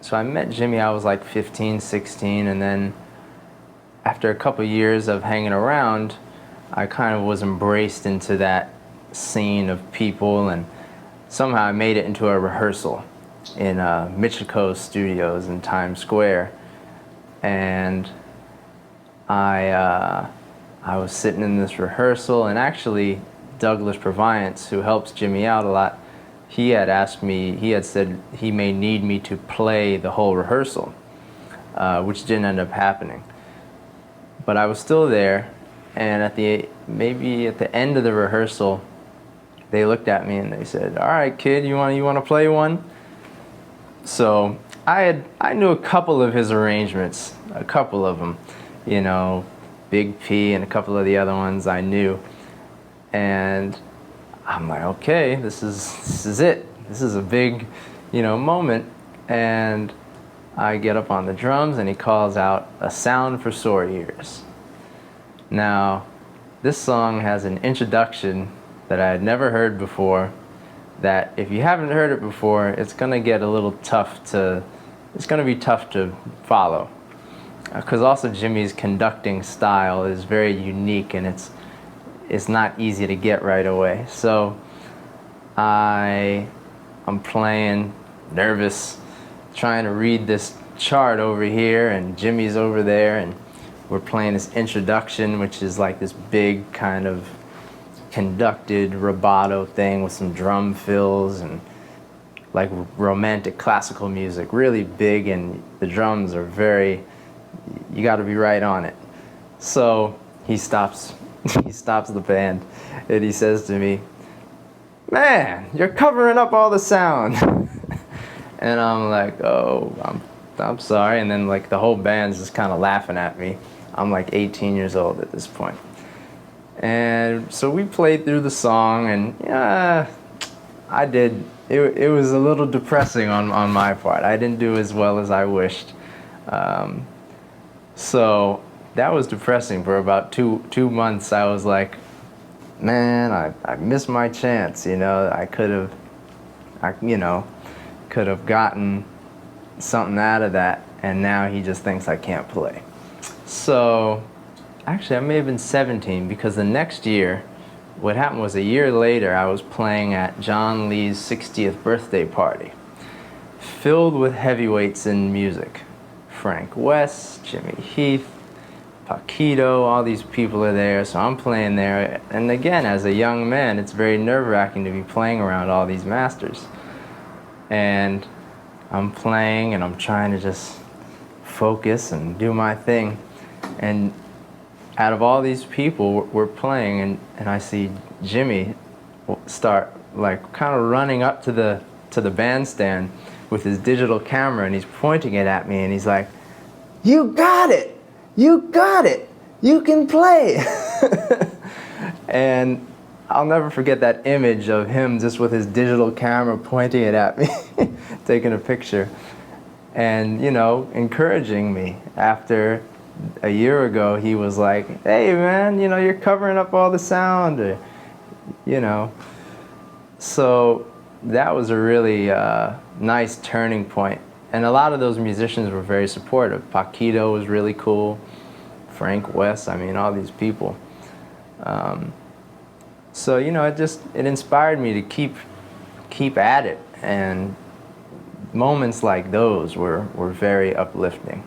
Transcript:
So I met Jimmy, I was like 15, 16, and then after a couple years of hanging around, I kind of was embraced into that scene of people, and somehow I made it into a rehearsal in Michiko Studios in Times Square. And I was sitting in this rehearsal, and actually Douglas Proviance, who helps Jimmy out a lot, he had asked me, he had said he may need me to play the whole rehearsal, which didn't end up happening. But I was still there, and maybe at the end of the rehearsal, they looked at me and they said, "All right, kid, you want to play one?" So I knew a couple of his arrangements, a couple of them, you know, Big P and a couple of the other ones I knew, and I'm like, okay, this is it. This is a big, moment. And I get up on the drums and he calls out "A Sound for Sore Ears." Now, this song has an introduction that I had never heard before, that if you haven't heard it before, it's gonna get a little it's gonna be tough to follow. Because also Jimmy's conducting style is very unique, and it's not easy to get right away. So I'm playing, nervous, trying to read this chart over here, and Jimmy's over there, and we're playing this introduction, which is like this big kind of conducted rubato thing with some drum fills and like romantic classical music, really big, and the drums are you got to be right on it. So he stops the band, and he says to me, "Man, you're covering up all the sound." And I'm like, "Oh, I'm sorry." And then like the whole band's just kind of laughing at me. I'm like 18 years old at this point. And so we played through the song, and I did. It was a little depressing on my part. I didn't do as well as I wished. So that was depressing for about two months. I was like, man, I missed my chance. I could have gotten something out of that, and now he just thinks I can't play. So actually, I may have been 17, because the next year, what happened was a year later, I was playing at John Lee's 60th birthday party, filled with heavyweights in music. Frank West, Jimmy Heath, Paquito, all these people are there, so I'm playing there. And again, as a young man, it's very nerve-wracking to be playing around all these masters. And I'm playing, and I'm trying to just focus and do my thing. And out of all these people, we're playing, and I see Jimmy start like kind of running up to the bandstand with his digital camera, and he's pointing it at me, and he's like, "You got it! You got it! You can play!" And I'll never forget that image of him just with his digital camera pointing it at me, taking a picture, and encouraging me. After a year ago, he was like, "Hey man, you're covering up all the sound," So that was a really nice turning point. And a lot of those musicians were very supportive. Paquito was really cool. Frank West, all these people. So it inspired me to keep at it. And moments like those were very uplifting.